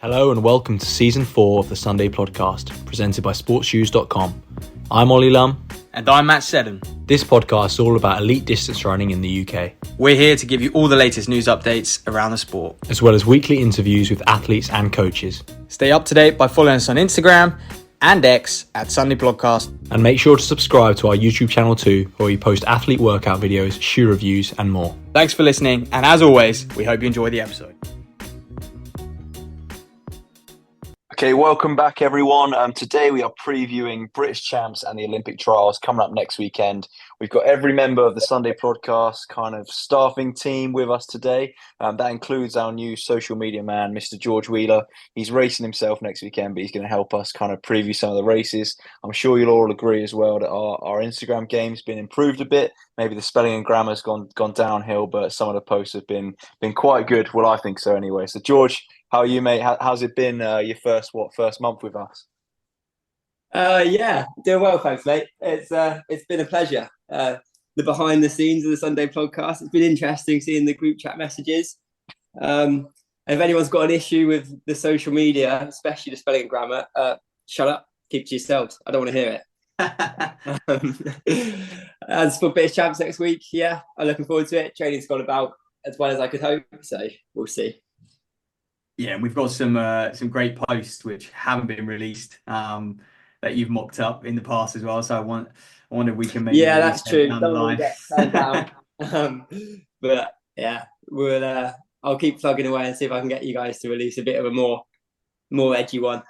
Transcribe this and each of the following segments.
Hello and welcome to Season 4 of the Sunday Podcast, presented by sportsshoes.com. I'm Oli Lum. And I'm Matt Seddon. This podcast is all about elite distance running in the UK. We're here to give you all the latest news updates around the sport, as well as weekly interviews with athletes and coaches. Stay up to date by following us on Instagram and X at Sunday Podcast. And make sure to subscribe to our YouTube channel too, where we post athlete workout videos, shoe reviews and more. Thanks for listening, and as always, we hope you enjoy the episode. Okay, welcome back everyone. Today we are previewing British Champs and the Olympic trials coming up next weekend. We've got every member of the Sunday Podcast kind of staffing team with us today. That includes our new social media man, Mr. George Wheeler. He's racing himself next weekend, but he's going to help us kind of preview some of the races. I'm sure you'll all agree as well that our Instagram game's been improved a bit. Maybe the spelling and grammar's gone downhill, but some of the posts have been quite good. Well, I think so anyway. So George, how are you, mate? How's it been your first month with us? Yeah, doing well, thanks, mate. It's been a pleasure. The behind the scenes of the Sunday Podcast. It's been interesting seeing the group chat messages. And if anyone's got an issue with the social media, especially the spelling and grammar, shut up, keep to yourselves. I don't want to hear it. As for British Champs next week, yeah, I'm looking forward to it. Training's gone about as well as I could hope, so we'll see. Yeah, and we've got some great posts which haven't been released that you've mocked up in the past as well. So I wonder if we can maybe. Yeah, that's true. Down the line. But yeah, I'll keep plugging away and see if I can get you guys to release a bit of a more edgy one.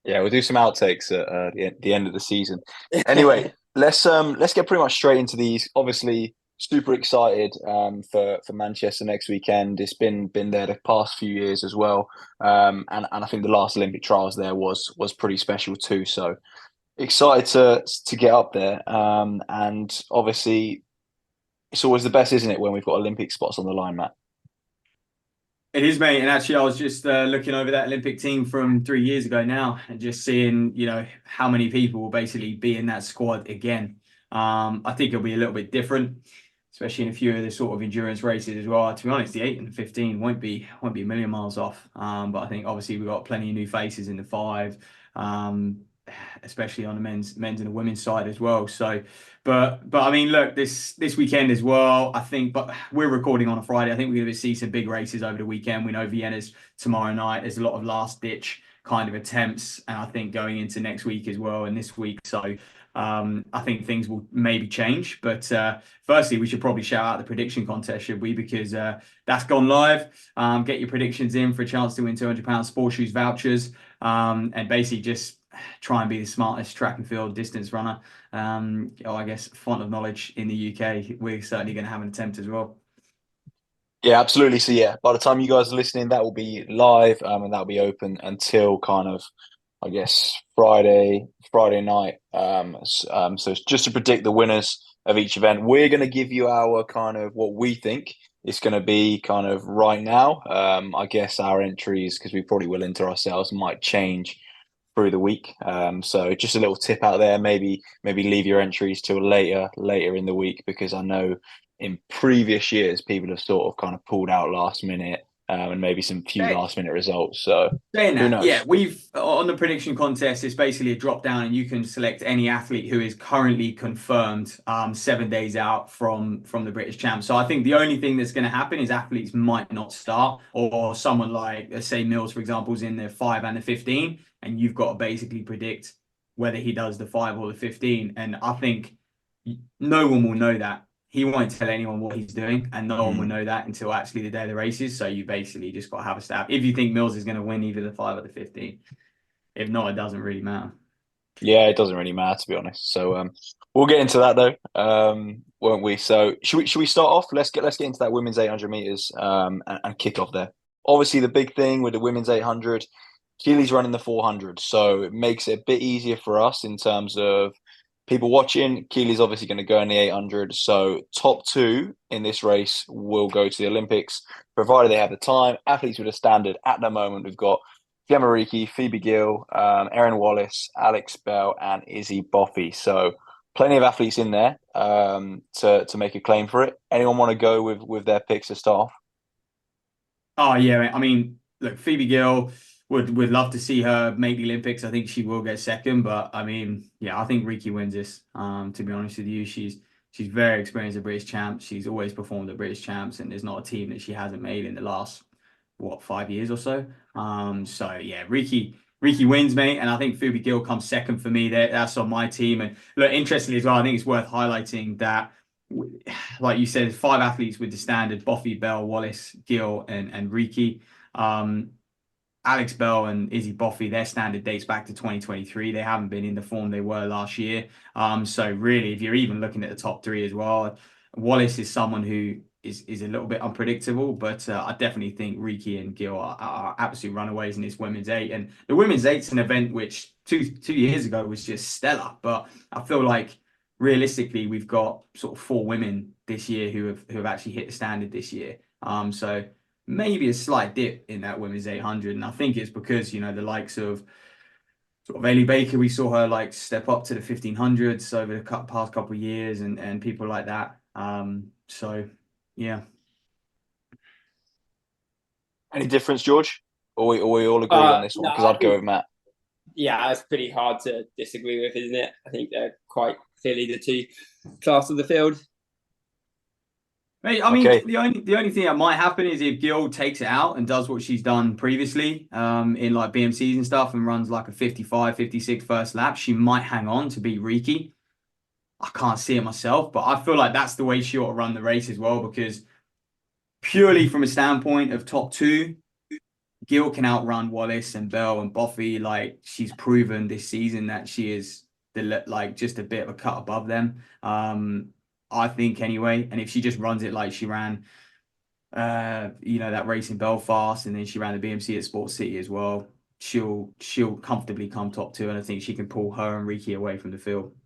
Yeah, we'll do some outtakes at the end of the season. Anyway, let's get pretty much straight into these. Obviously, super excited for Manchester next weekend. It's been there the past few years as well, and I think the last Olympic trials there was pretty special too. So excited to get up there, and obviously it's always the best, isn't it, when we've got Olympic spots on the line, Matt? It is, mate. And actually, I was just looking over that Olympic team from 3 years ago now, and just seeing how many people will basically be in that squad again. I think it'll be a little bit different, especially in a few of the sort of endurance races as well. To be honest, the 8 and 15 won't be a million miles off. But I think obviously we've got plenty of new faces in the 5, especially on the men's and the women's side as well. So, but I mean, look, this weekend as well, I think, but we're recording on a Friday. I think we're going to see some big races over the weekend. We know Vienna's tomorrow night. There's a lot of last ditch kind of attempts, and I think going into next week as well and this week. So I think things will maybe change, but firstly, we should probably shout out the prediction contest, should we? Because that's gone live. Get your predictions in for a chance to win £200 sports shoes vouchers, and basically just try and be the smartest track and field distance runner. I guess font of knowledge in the UK. We're certainly going to have an attempt as well. Yeah, absolutely. So yeah, by the time you guys are listening, that will be live, and that will be open until kind of, I guess, Friday night. So just to predict the winners of each event, we're going to give you our kind of what we think it's going to be kind of right now. I guess our entries, because we probably will enter ourselves, might change through the week. So just a little tip out there, maybe leave your entries till later in the week, because I know in previous years people have sort of kind of pulled out last minute. And maybe some few last minute results. So who knows? Yeah, we've on the prediction contest, it's basically a drop down, and you can select any athlete who is currently confirmed 7 days out from the British Champs. So I think the only thing that's going to happen is athletes might not start, or someone like, let's say Mills, for example, is in the 5 and the 15, and you've got to basically predict whether he does the 5 or the 15. And I think no one will know that. He won't tell anyone what he's doing, and no one will know that until actually the day of the races. So you basically just got to have a stab. If you think Mills is going to win either the 5 or the 15, if not, it doesn't really matter. Yeah, it doesn't really matter, to be honest. So we'll get into that though, won't we? So should we start off? Let's get into that women's 800 meters and kick off there. Obviously, the big thing with the women's 800, Keely's running the 400, so it makes it a bit easier for us in terms of people watching. Keely's obviously going to go in the 800. So top 2 in this race will go to the Olympics, provided they have the time. Athletes with a standard at the moment, we've got Gemma Reekie, Phoebe Gill, Erin Wallace, Alex Bell, and Izzy Boffey. So plenty of athletes in there to make a claim for it. Anyone want to go with their picks to start off? Oh yeah, I mean, look, Phoebe Gill would love to see her make the Olympics. I think she will get second, but I mean, yeah, I think Riki wins this. To be honest with you, she's very experienced at British champs. She's always performed at British champs, and there's not a team that she hasn't made in the last 5 years or so. So yeah, Riki wins, mate, and I think Phoebe Gill comes second for me. That's on my team. And look, interestingly as well, I think it's worth highlighting that, like you said, 5 athletes with the standard: Boffy, Bell, Wallace, Gill, and Riki. Alex Bell and Izzy Boffy, their standard dates back to 2023. They haven't been in the form they were last year. So really, if you're even looking at the top three as well, Wallace is someone who is a little bit unpredictable, but I definitely think Riki and Gill are absolute runaways in this women's eight. And the women's eight's an event which two years ago was just stellar, but I feel like realistically we've got sort of 4 women this year who have actually hit the standard this year. So maybe a slight dip in that women's 800, and I think it's because the likes of sort of Ellie Baker, we saw her like step up to the 1500s over the past couple of years, and people like that. So yeah. Any difference, George? Or we all agree on this one? Because I'd go with Matt. Yeah, it's pretty hard to disagree with, isn't it? I think they're quite clearly the two class of the field. Mate, I mean, the only thing that might happen is if Gill takes it out and does what she's done previously in like BMCs and stuff and runs like a 55, 56 first lap, she might hang on to beat Riki. I can't see it myself, but I feel like that's the way she ought to run the race as well, because purely from a standpoint of top two, Gill can outrun Wallace and Bell and Boffy. Like, she's proven this season that she is just a bit of a cut above them. I think anyway. And if she just runs it like she ran, that race in Belfast, and then she ran the BMC at Sports City as well, she'll comfortably come top two, and I think she can pull her and Riki away from the field.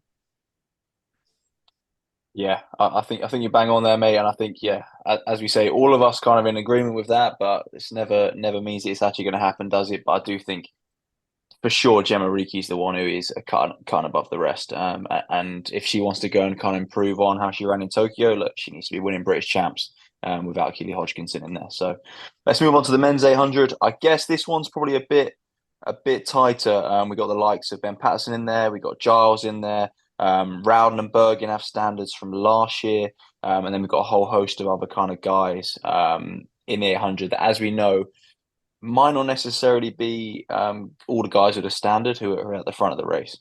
Yeah, I think you bang on there, mate. And I think, yeah, as we say, all of us kind of in agreement with that, but it's never means it's actually going to happen, does it? But I do think for sure Gemma Riki's the one who is a cut above the rest. And if she wants to go and kind of improve on how she ran in Tokyo, look, she needs to be winning British champs without Keely Hodgkinson in there. So let's move on to the men's 800. I guess this one's probably a bit tighter. We got the likes of Ben Patterson in there. We got Giles in there. Rowden and Bergen have standards from last year. And then we've got a whole host of other kind of guys in the 800 that, as we know, might not necessarily be all the guys at a standard who are at the front of the race.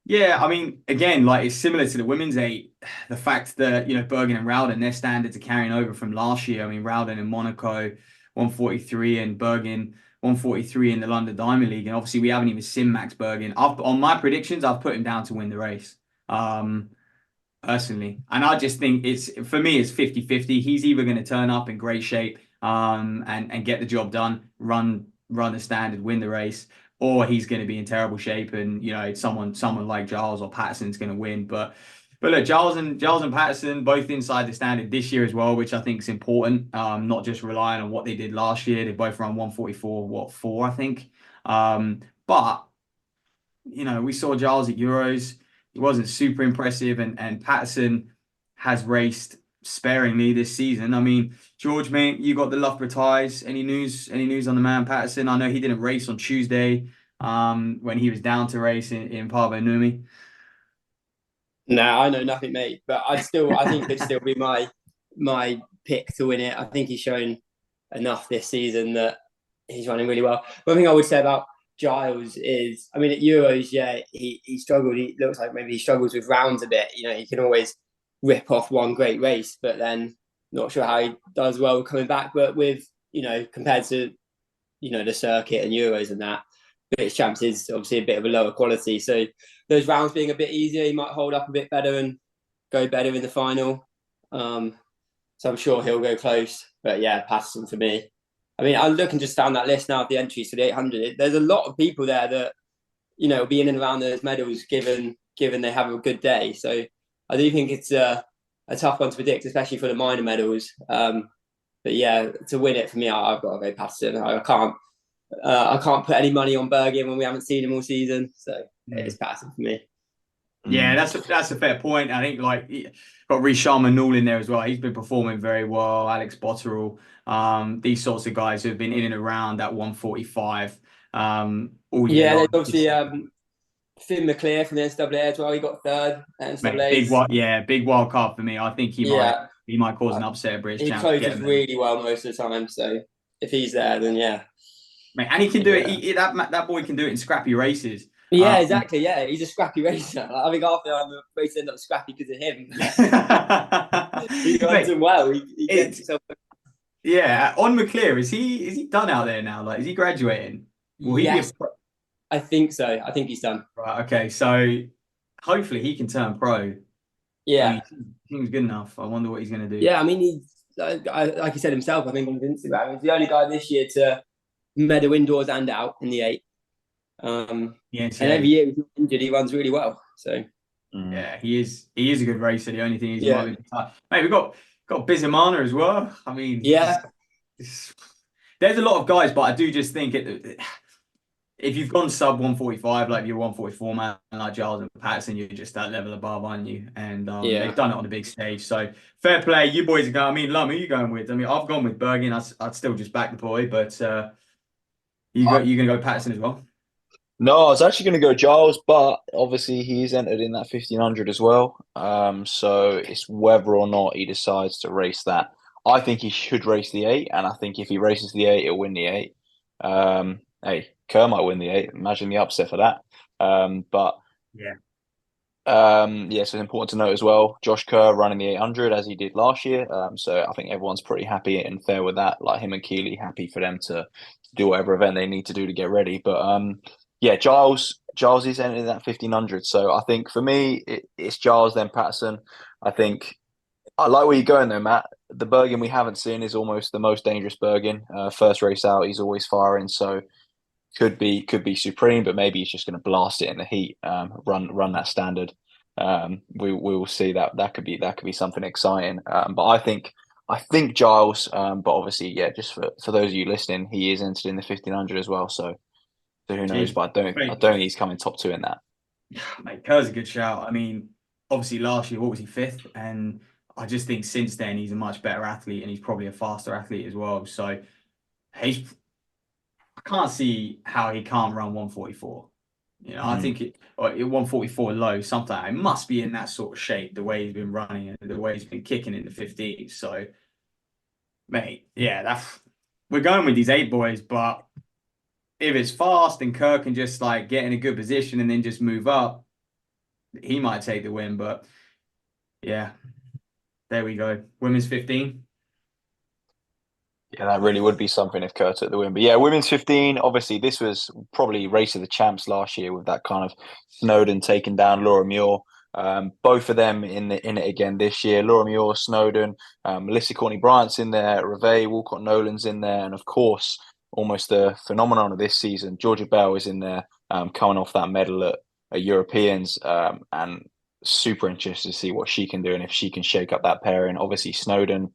Yeah, I mean, again, like, it's similar to the women's eight. The fact that, Bergen and Rowden, their standards are carrying over from last year. I mean, Rowden in Monaco, 143, and Bergen, 143 in the London Diamond League. And obviously, we haven't even seen Max Bergen. On my predictions, I've put him down to win the race, personally. And I just think for me, it's 50-50. He's either going to turn up in great shape and get the job done, run the standard, win the race, or he's going to be in terrible shape, and someone like Giles or Patterson's going to win. But look, Giles and Patterson both inside the standard this year as well, which I think is important. Not just relying on what they did last year. They both run 144, 4, I think. But we saw Giles at Euros. He wasn't super impressive, and Patterson has raced sparingly this season. I mean, George, mate, you got the Loughborough ties. Any news on the man Patterson? I know he didn't race on Tuesday when he was down to race in Parvo Numi. No, I know nothing, mate. But I think it'd still be my pick to win it. I think he's shown enough this season that he's running really well. One thing I would say about Giles is, I mean, at Euros, yeah, he struggled. He looks like maybe he struggles with rounds a bit. He can always rip off one great race, but then not sure how he does well coming back. But with, compared to, the circuit and Euros and that, British Champs is obviously a bit of a lower quality. So those rounds being a bit easier, he might hold up a bit better and go better in the final. So I'm sure he'll go close. But yeah, Patterson for me. I mean, I'm looking just down that list now of the entries for the 800. There's a lot of people there that, will be in and around those medals given they have a good day. So I do think it's a tough one to predict, especially for the minor medals. But yeah, to win it for me, I've got to go Patterson. I can't put any money on Bergen when we haven't seen him all season. So it's Patterson for me. Yeah, that's a fair point. I think like got Rishama Newell in there as well. He's been performing very well. Alex Botterill, these sorts of guys who have been in and around that 145 all year Yeah, there's long. obviously Finn McClear from the NCAA as well. He got third at Mate, NCAA's. big wild card for me. I think Yeah, he might cause an upset at British he champs. Get closes him there. really well most of the time. So if he's there, then yeah. Mate, and he can do it. Yeah. That boy can do it in scrappy races. Yeah, exactly. Yeah, he's a scrappy racer. I think half the time the race end up scrappy because of him. He runs Mate, them well. He gets himself. yeah, on McClear, is he done out there now? Like, is he graduating? Will he be a Yes, I think so. I think he's done. right? Okay, so hopefully he can turn pro. I Yeah, mean, he was good enough. I wonder what he's going to do. yeah. I mean, he's like he said himself. I think on Instagram, he's the only guy this year to medal indoors and out in the 8. The And NCAA. every year he's injured, he runs really well. So Yeah, he is. He is a good racer. The only thing is, he yeah, might be tough. Mate, we've got Bizimana as well. I mean, yeah, there's a lot of guys, but I do just think if you've gone sub 145, like you're 144 man, like Giles and Patterson, you're just that level above, aren't you? And yeah. they've done it on the big stage. So fair play. You boys are going. I mean, Lum, who are you going with? I mean, I've gone with Bergen. I'd still just back the boy, but you're going to go Patterson as well. No, I was actually going to go Giles, but obviously he's entered in that 1500 as well. So it's whether or not he decides to race that. I think he should race the 8, and I think if he races the 8, he'll win the 8. Hey, Kerr might win the 8. Imagine the upset for that. But yeah, yeah, so it's important to note as well. Josh Kerr running the 800 as he did last year. So I think everyone's pretty happy and fair with that. Like him and Keely, happy for them to do whatever event they need to do to get ready. But yeah, Giles is entering that 1500. So I think for me, it's Giles then Patterson. I think I like where you're going though, Matt. The Bergen we haven't seen is almost the most dangerous Bergen. First race out, he's always firing. So could be supreme, but maybe he's just going to blast it in the heat. Run that standard. We will see that could be something exciting. But I think Giles. But obviously, yeah, just for those of you listening, he is entered in the 1500 as well. So who knows? But I don't think he's coming top 2 in that. Mate, Kerr's a good shout. I mean, obviously last year, what was he, 5th? And I just think since then he's a much better athlete and he's probably a faster athlete as well. So I can't see how he can't run 144. You know, I think it 144 low, sometimes it must be in that sort of shape, the way he's been running and the way he's been kicking in the 50s. So, mate, yeah, we're going with these 8 boys, but if it's fast and Kirk can just like get in a good position and then just move up, he might take the win. But yeah, there we go. Women's 15. Yeah, that really would be something if Kerr took the win. But yeah, women's 15, obviously this was probably race of the champs last year with that kind of Snowden taking down Laura Muir. Both of them in it again this year. Laura Muir, Snowden, Melissa Courtney Bryant's in there, Reve, Walcott Nolan's in there, and of course, almost the phenomenon of this season, Georgia Bell is in there, coming off that medal at Europeans, and super interested to see what she can do and if she can shake up that pairing. Obviously, Snowden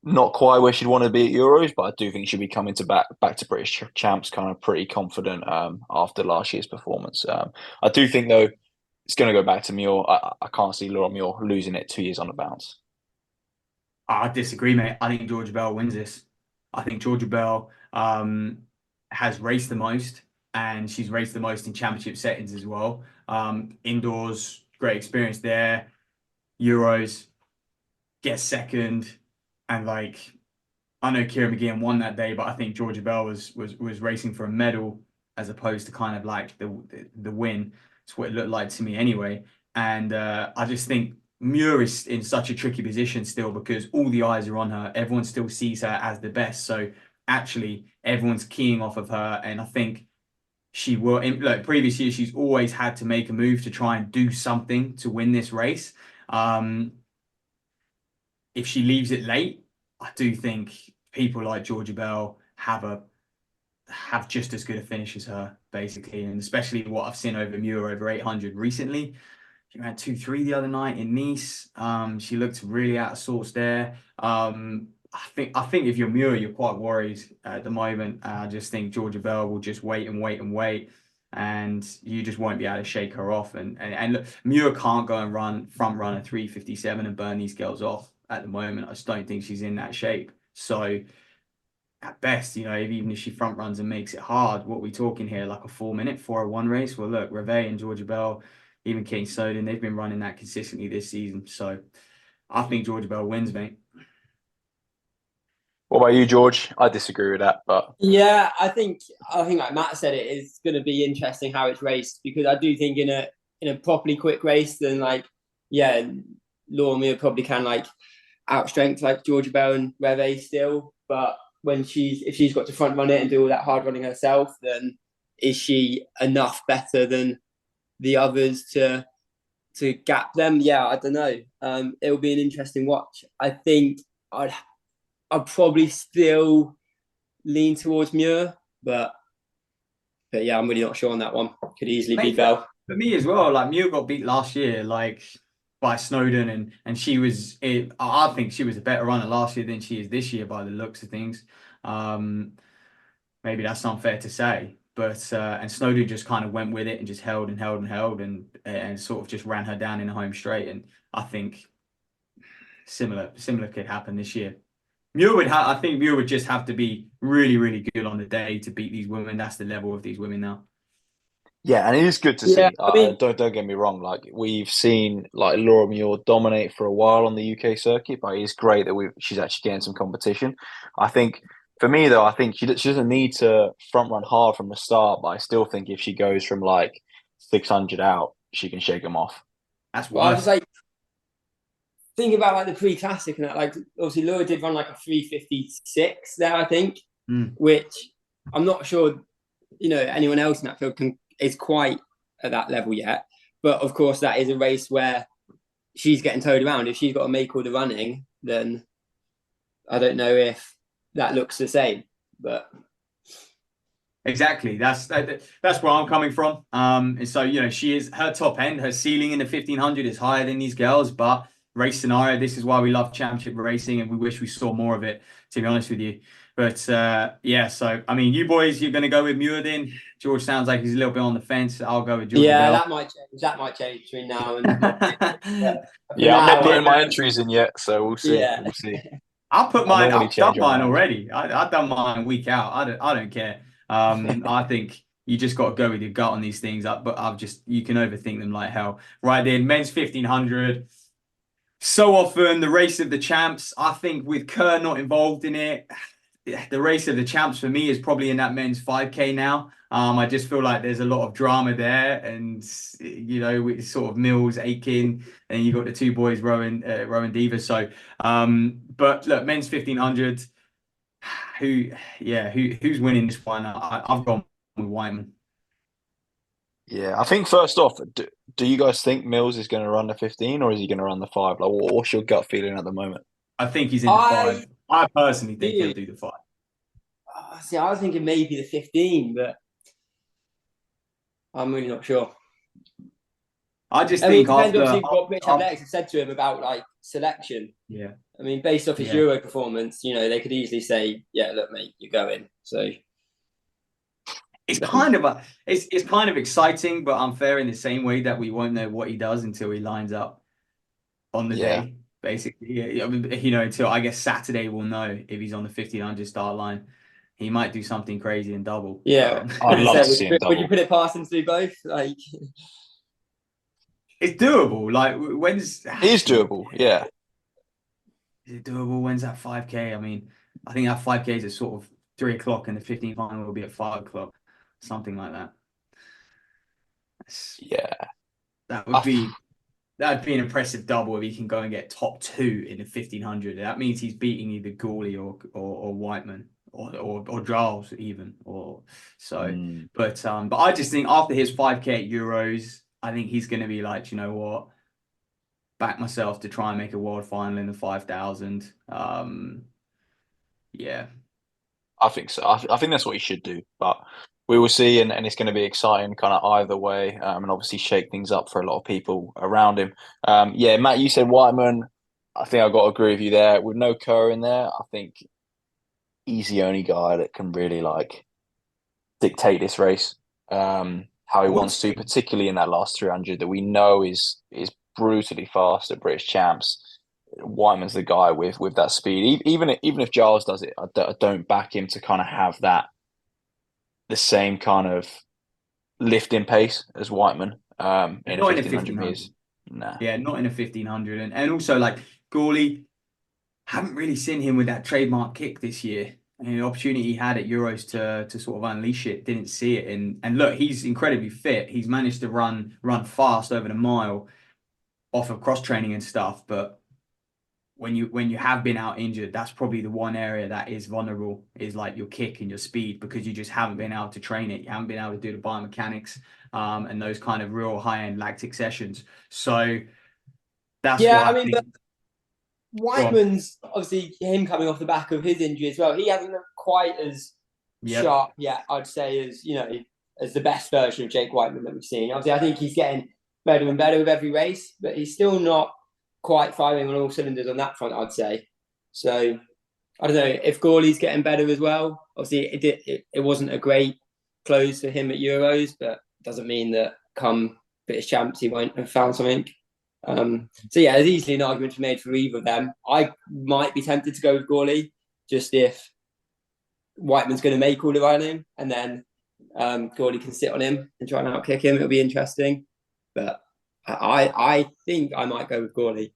not quite where she'd want to be at Euros, but I do think she'll be coming back to British champs kind of pretty confident after last year's performance. I do think though it's going to go back to Muir. I can't see Laura Muir losing it 2 years on the bounce. I disagree, mate. I think Georgia Bell wins this. I think Georgia Bell has raced the most, and she's raced the most in championship settings as well. Indoors, great experience there. Euros, get second, and like I know Kira McGeehan won that day, but I think Georgia Bell was racing for a medal as opposed to kind of like the win. It's what it looked like to me anyway. And I just think Muir is in such a tricky position still because all the eyes are on her. Everyone still sees her as the best. So actually, everyone's keying off of her. And I think she will. Look, previous year, she's always had to make a move to try and do something to win this race. If she leaves it late, I do think people like Georgia Bell have just as good a finish as her, basically, and especially what I've seen over Muir over 800 recently. She ran 2-3 the other night in Nice. She looked really out of sorts there. I think if you're Muir, you're quite worried at the moment. I just think Georgia Bell will just wait and wait and wait. and you just won't be able to shake her off. And look, Muir can't go and front run a 3:57 and burn these girls off at the moment. I just don't think she's in that shape. So at best, even if she front runs and makes it hard, what are we talking here? Like a 4-minute 4:01 race? Well, look, Reveille and Georgia Bell, even Kate Snowden, they've been running that consistently this season. So I think Georgia Bell wins, mate. What about you, George? I disagree with that, but Yeah, I think like Matt said, it is going to be interesting how it's raced, because I do think in a properly quick race, then Laura Muir probably can outstrength like Georgia Bell and Reveille still, but if she's got to front run it and do all that hard running herself, then is she enough better than the others to gap them? Yeah, I don't know. It'll be an interesting watch. I think I'd probably still lean towards Muir, but yeah, I'm really not sure on that one. Could easily be Bell. For me as well, like Muir got beat last year, by Snowden, and she was. I think she was a better runner last year than she is this year by the looks of things. Maybe that's unfair to say, but and Snowden just kind of went with it and just held and held and held and sort of just ran her down in the home straight. And I think similar could happen this year. I think Muir would just have to be really, really good on the day to beat these women. That's the level of these women now. yeah, and it is good to Yeah, see. I mean, Don't get me wrong. Like we've seen, like Laura Muir dominate for a while on the UK circuit, but it's great that she's actually getting some competition. I think for me though, I think she doesn't need to front run hard from the start, but I still think if she goes from like 600 out, she can shake them off. That's well, I why. was think about the pre-classic and that. Obviously Laura did run a 3:56 there, I think, which I'm not sure anyone else in that field is quite at that level yet. But of course, that is a race where she's getting towed around. If she's got to make all the running, then I don't know if that looks the same. But exactly, that's where I'm coming from. And so she is, her top end, her ceiling in the 1500 is higher than these girls, but race scenario, this is why we love championship racing, and we wish we saw more of it, to be honest with you. But yeah, so I mean, you boys, you're going to go with Muir then. George sounds like he's a little bit on the fence. I'll go with Georgia Bell. That might change. That might change between now and yeah, I'm not putting my entries in yet, so we'll see. Yeah. We'll see. I've done mine mind. already. I've done mine week out. I don't care. I think you just got to go with your gut on these things. But you can overthink them like hell. Right then, men's 1500. So often the race of the champs. I think with Kerr not involved in it, the race of the champs for me is probably in that men's 5K now. I just feel like there's a lot of drama there, and with sort of Mills, Aiken, and you got the two boys rowing Diva. So, but look, men's 1500. Who's winning this one? I've gone with Whiteman. Yeah, I think first off, do you guys think Mills is going to run the 15 or is he going to run the 5? Like, what's your gut feeling at the moment? I think he's in the 5. I personally think he'll do the 5. See, I was thinking maybe the 15, but I'm really not sure. I just think it depends obviously what British Athletics have said to him about selection. Yeah. I mean, based off his Euro performance, they could easily say, "Yeah, look, mate, you're going." So it's kind of exciting, but unfair in the same way that we won't know what he does until he lines up on the day. Basically, I mean, until I guess Saturday we'll know if he's on the 1500 start line. He might do something crazy and double. Yeah, I'd love to see him double. Would you put it past him to do both? It's doable. It is doable. Yeah. Is it doable? When's that 5K? I mean, I think that 5K is at sort of 3:00, and the 15 final will be at 5:00, something like that. Yeah, that'd be an impressive double if he can go and get top 2 in the 1500. That means he's beating either Gawley or Whiteman or Giles even But I just think after his 5K at Euros, I think he's going to be like, you know what, back myself to try and make a world final in the 5000. Yeah, I think so. I think that's what he should do, but we will see, and it's going to be exciting kind of either way, and obviously shake things up for a lot of people around him. Yeah, Matt, you said Whiteman. I think I've got to agree with you there. With no Kerr in there, I think he's the only guy that can really dictate this race. how he wants to, particularly in that last 300 that we know is brutally fast at British champs. Whiteman's the guy with that speed. Even if Giles does it, I don't back him to kind of have the same kind of lifting pace as Whiteman in a 1500 meters. Nah. Yeah, not in a 1500. And also, like, Gawley, haven't really seen him with that trademark kick this year. And the opportunity he had at Euros to sort of unleash it, didn't see it. And look, he's incredibly fit. He's managed to run fast over the mile off of cross training and stuff. But when you have been out injured, that's probably the one area that is vulnerable, is like your kick and your speed, because you just haven't been able to train it. You haven't been able to do the biomechanics and those kind of real high-end lactic sessions. So that's yeah, why I mean, but Whiteman's obviously him coming off the back of his injury as well. He hasn't looked quite as sharp yet, I'd say, as as the best version of Jake Whiteman that we've seen. Obviously, I think he's getting better and better with every race, but he's still not quite firing on all cylinders on that front, I'd say. So I don't know if Gawley's getting better as well. Obviously, it wasn't a great close for him at Euros, but it doesn't mean that come British champs he won't have found something. So yeah, there's easily an argument to be made for either of them. I might be tempted to go with Gawley, just if Whiteman's going to make all the running, and then Gawley can sit on him and try and outkick him. It'll be interesting, but I think I might go with Gawley.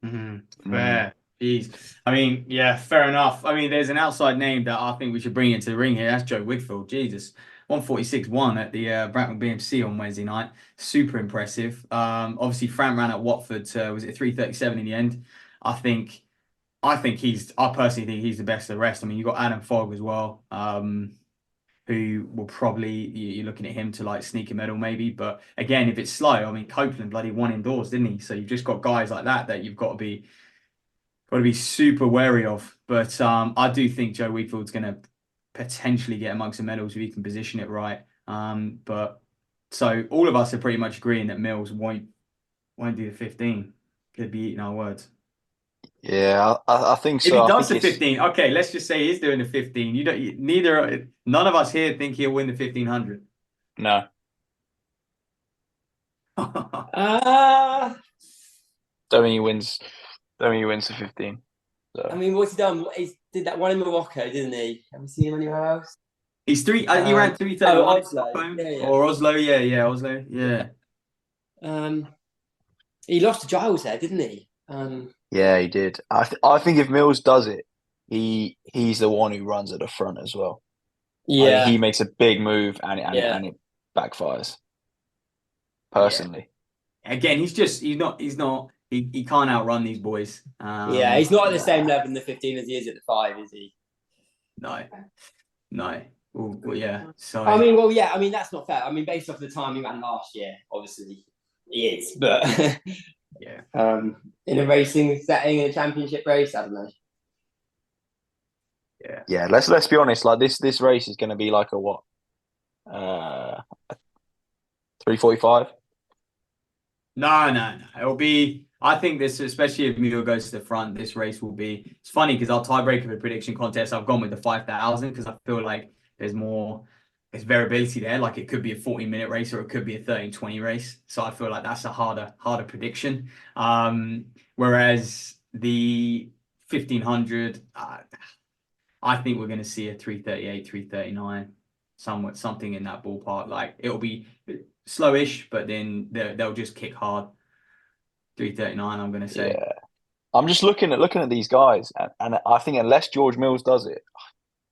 Fair. Jeez. I mean, yeah, fair enough. I mean, there's an outside name that I think we should bring into the ring here. That's Joe Wigfield. Jesus. 146.1 at the Bracknell BMC on Wednesday night. Super impressive. Obviously, Fran ran at Watford. Was it 3:37 in the end? I personally think he's the best of the rest. I mean, you've got Adam Fogg as well, who will probably, you're looking at him to like sneak a medal maybe. But again, if it's slow, I mean, Copeland bloody won indoors, didn't he? So you've just got guys like that you've got to be super wary of. But I do think Joe Wigfield's going to potentially get amongst the medals if he can position it right. But so all of us are pretty much agreeing that Mills won't do the 15. Could be eating our words. Yeah, I think so. If he does the 15, okay, let's just say he's doing the 15. None of us here think he'll win the 1500. No. Don't think he wins the 15. So. I mean, what's he done? He did that one in Morocco, didn't he? Have we seen him anywhere else? He's he ran 3:31. Oslo. Or Oslo, Oslo, yeah. He lost to Giles there, didn't he? Yeah, he did. I think if Mills does it, he's the one who runs at the front as well. Yeah, he makes a big move and it backfires. Personally, again, he can't outrun these boys. He's not at the same level in the 15 as he is at the 5, is he? No. Well, yeah. So I mean, that's not fair. I mean, based off the time he ran last year, obviously he is, but yeah. In a racing setting, in a championship race, I don't know. Yeah. Yeah. Let's be honest. Like this race is going to be like a what? 3:45. No. It'll be. I think this, especially if Mule goes to the front, this race will be. It's funny because our tiebreaker for prediction contest, I've gone with the 5,000 because I feel like there's variability there. Like it could be a 40-minute race or it could be a 30-20 race. So I feel like that's a harder prediction. Whereas the 1500, I think we're going to see a 3:38, 3:39, something in that ballpark. Like it'll be slowish, but then they'll just kick hard. 3:39, I'm going to say. Yeah. I'm just looking at these guys, and I think unless George Mills does it,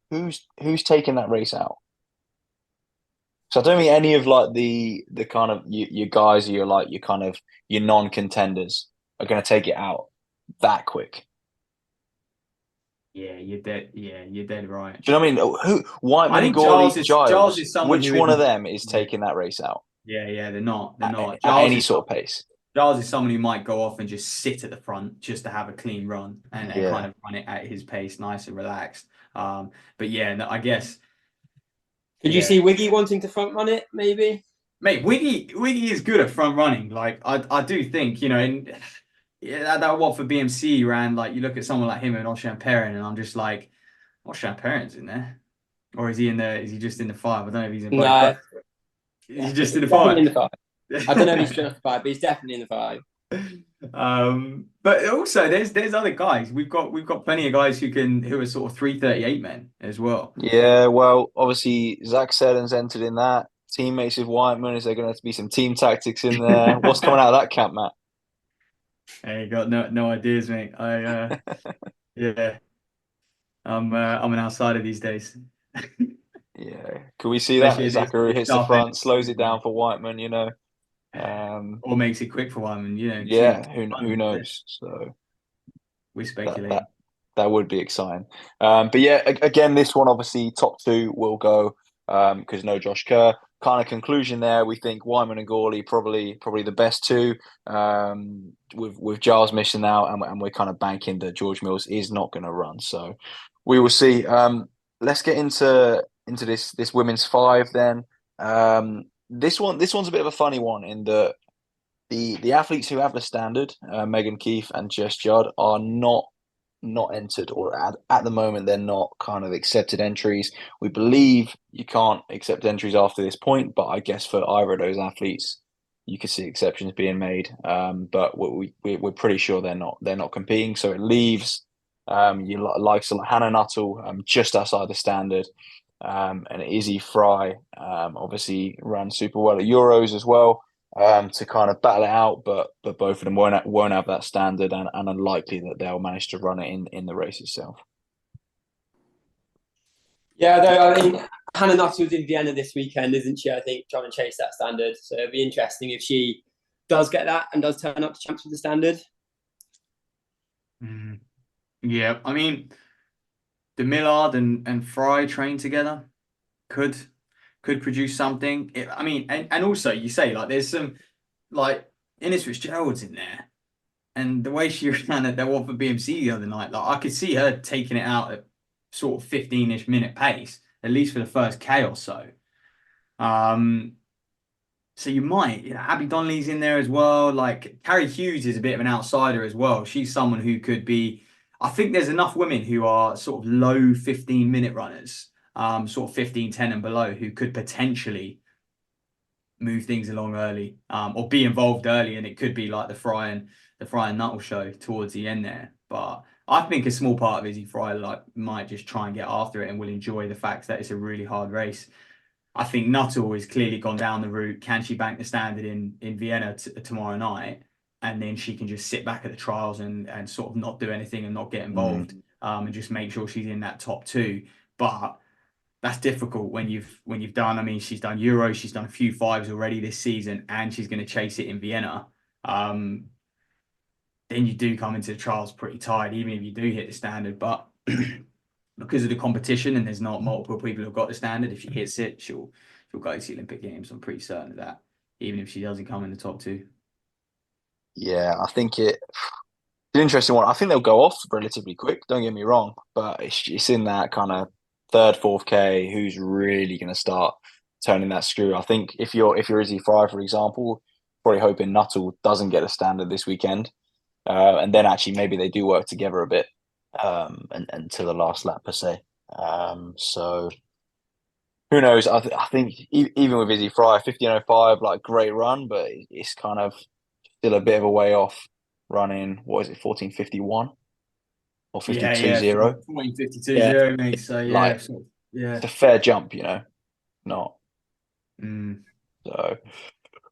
who's taking that race out? So I don't think any of like the kind of your guys who are like your non-contenders are going to take it out that quick. Yeah, you're dead. Yeah, you're dead right. Do you know what I mean? Whiteman, Gawley, Giles is someone. Which one of them is taking that race out? Yeah, they're not. At any sort of pace. Giles is someone who might go off and just sit at the front just to have a clean run and kind of run it at his pace, nice and relaxed. But yeah, no, I guess. Could you see Wiggy wanting to front run it, maybe? Mate, Wiggy is good at front running. Like I do think, in that Watford BMC ran, like you look at someone like him and Oshan Perrin, and I'm just like, Oshan Perrin's in there. Or is he just in the 5? I don't know if he's in both. No. He's just in the definitely in the five. five. I don't know if he's good enough to five, but he's definitely in the five. But also there's other guys. We've got plenty of guys who are sort of 338 men as well. Yeah, well, obviously Zach Seddon's entered in that. Teammates with Whiteman. Is there going to be some team tactics in there? What's coming out of that camp, Matt? Hey, got no ideas, mate. Yeah, I'm an outsider these days. Yeah, could we see Especially that? at Zachary this hits the sharp end of front, the slows it season, down mate. for Whiteman. Or makes it quick for one, and Yeah, who knows? So we're that speculating. that that would be exciting. But yeah, again, this one obviously top two will go because no Josh Kerr. Kind of conclusion there. We think Wyman and Gawley probably the best two. With Giles missing out, and we're kind of banking that George Mills is not going to run. So we will see. Let's get into this women's five then. This one's a bit of a funny one in that the athletes who have the standard, Megan Keith and Jess Judd, are not entered, or at the moment they're not kind of accepted entries. We believe you can't accept entries after this point, but I guess for either of those athletes, you could see exceptions being made. But we're pretty sure they're not competing. So it leaves you likes like Hannah Nuttall just outside the standard, and Izzy Fry obviously ran super well at Euros as well. To kind of battle it out, but both of them won't have that standard, and unlikely that they'll manage to run it in the race itself. Yeah, though, I mean, Hannah Nuttall's in Vienna this weekend, isn't she? I think trying to chase that standard. So it'll be interesting if she does get that and does turn up to champs with the standard. Yeah, I mean, the Millard and Fry train together could produce something. I mean, and also you say like there's some like Innes Fitzgerald's in there, and the way she ran at that Watford BMC the other night, like I could see her taking it out at sort of 15-ish minute pace, at least for the first K or so. So you might, Abby Donnelly's in there as well. Like Carrie Hughes is a bit of an outsider as well. She's someone who could be. I think there's enough women who are sort of low 15-minute runners, sort of 15-10 and below, who could potentially move things along early, or be involved early, and it could be like the Fry and Nuttall show towards the end there. But I think a small part of Izzy Fry might just try and get after it and will enjoy the fact that it's a really hard race. I think Nuttall has clearly gone down the route. Can she bank the standard in Vienna tomorrow night? And then she can just sit back at the trials and sort of not do anything and not get involved, and just make sure she's in that top two. But that's difficult when you've done. I mean, she's done Euros, she's done a few fives already this season, and she's going to chase it in Vienna. Then you do come into the trials pretty tired, even if you do hit the standard. But because of the competition and there's not multiple people who've got the standard, if she hits it, she'll go to the Olympic Games. I'm pretty certain of that, even if she doesn't come in the top two. Yeah, I think it's an interesting one. I think they'll go off relatively quick. Don't get me wrong, but it's in that kind of third, fourth K. Who's really going to start turning that screw? I think if you're Izzy Fry, for example, probably hoping Nuttall doesn't get a standard this weekend, and then actually maybe they do work together a bit, and to the last lap per se. So who knows? I think even with Izzy Fry, 15:05, like great run, but it's kind of still a bit of a way off running. What is it, 14:51 or 52:0? 14:52:0, mate. So yeah, Like it's a fair jump, not. So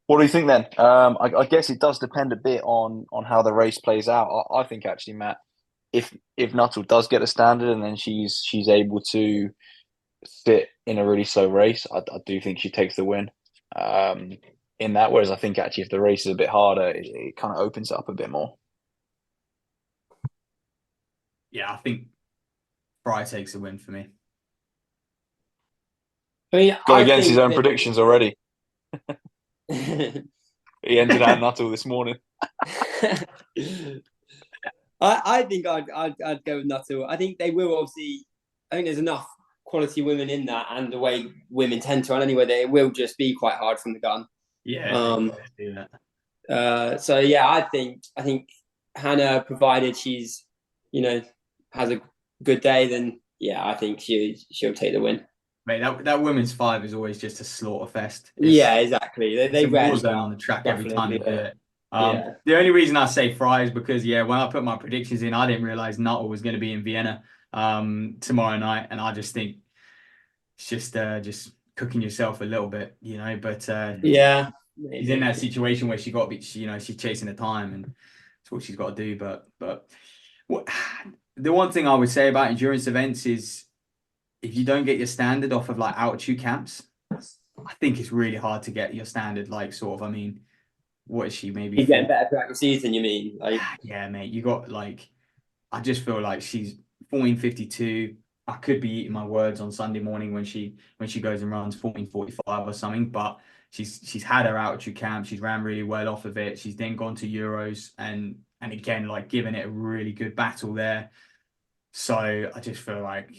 what do you think then? I guess it does depend a bit on how the race plays out. I think actually, Matt, if Nuttall does get a standard and then she's able to sit in a really slow race, I do think she takes the win in that. Whereas I think actually if the race is a bit harder, it kind of opens it up a bit more. Yeah, I think Fry takes the win for me. I mean, Go against his own predictions already. He entered out Nuttall this morning. I think I'd go with Nuttall. I think they will obviously. I think there's enough quality women in that, and the way women tend to run anyway, that it will just be quite hard from the gun. Yeah. So yeah, I think Hannah, provided she's has a good day, then yeah, I think she'll take the win. Mate, that women's 5 is always just a slaughter fest. Yeah, exactly. They It's a war rarely zone out, on the track every time they definitely. do it. Yeah. The only reason I say Fry is because when I put my predictions in, I didn't realize Nuttall was going to be in Vienna tomorrow night, and I just think it's just cooking yourself a little bit, But Yeah. she's in Maybe. that situation where she got to be, she's chasing the time, and it's what she's got to do. But what the one thing I would say about endurance events is if you don't get your standard off of like altitude camps, I think it's really hard to get your standard. Like sort of, I mean, what is she? Maybe You're getting four? better throughout the season, you mean? Like, Yeah, mate. You got like, I just feel like she's 14:52. I could be eating my words on Sunday morning when she goes and runs 14:45 or something, but she's had her altitude camp. She's ran really well off of it. She's then gone to Euros and again like given it a really good battle there. So I just feel like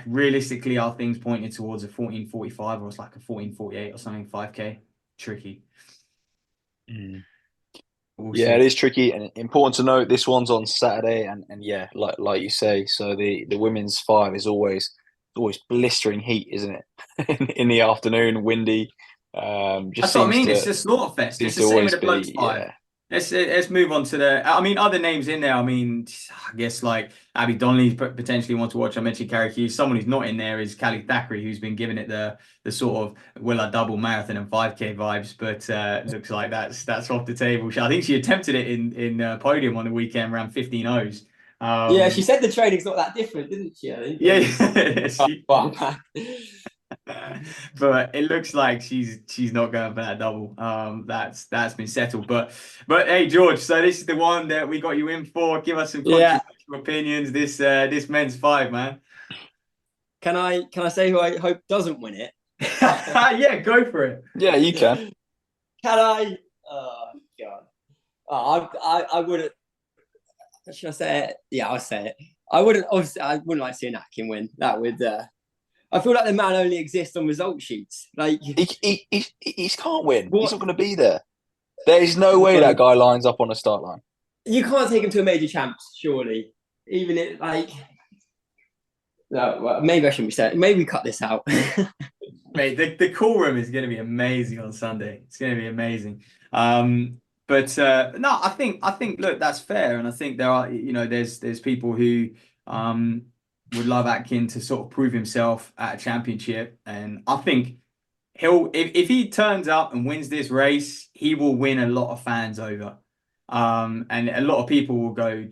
realistically, are things pointed towards a 14:45 or it's like a 14:48 or something, 5K? Tricky. We'll Yeah, see. it is tricky and important to note. This one's on Saturday, and yeah, like you say, so the women's 5 is always blistering heat, isn't it? in the afternoon, windy. Just That's what I seems mean. It's to a slaughter fest. It's seems the to same with always the blokes be, 5. yeah. Let's move on to other names in there. I mean, I guess like Abby Donnelly potentially want to watch. I mentioned Carrie Hughes. Someone who's not in there is Callie Thackeray, who's been giving it the sort of will I double marathon and 5K vibes, but looks like that's off the table. I think she attempted it in podium on the weekend, around 15 O's. yeah, she said the training's not that different, didn't she? I think. Yeah. But it looks like she's not going for that double. That's been settled. But hey, George. So this is the one that we got you in for. Give us some Yeah. controversial opinions. This men's 5, man. Can I say who I hope doesn't win it? Yeah, go for it. Yeah, you can. Can I? Oh God. I wouldn't. Should I say it? Yeah, I'll say it. I wouldn't. Obviously, I wouldn't like seeing Atkin win. That would. I feel like the man only exists on result sheets. Like He can't win. What? He's not going to be there. There is no way that guy lines up on a start line. You can't take him to a major champs, surely. Even it like. No, well, maybe I shouldn't be saying. Maybe we cut this out. Mate, the call room is going to be amazing on Sunday. It's going to be amazing. But no, I think look, that's fair, and I think there are there's people who would love Atkin to sort of prove himself at a championship, and I think if he turns up and wins this race, he will win a lot of fans over. And a lot of people will go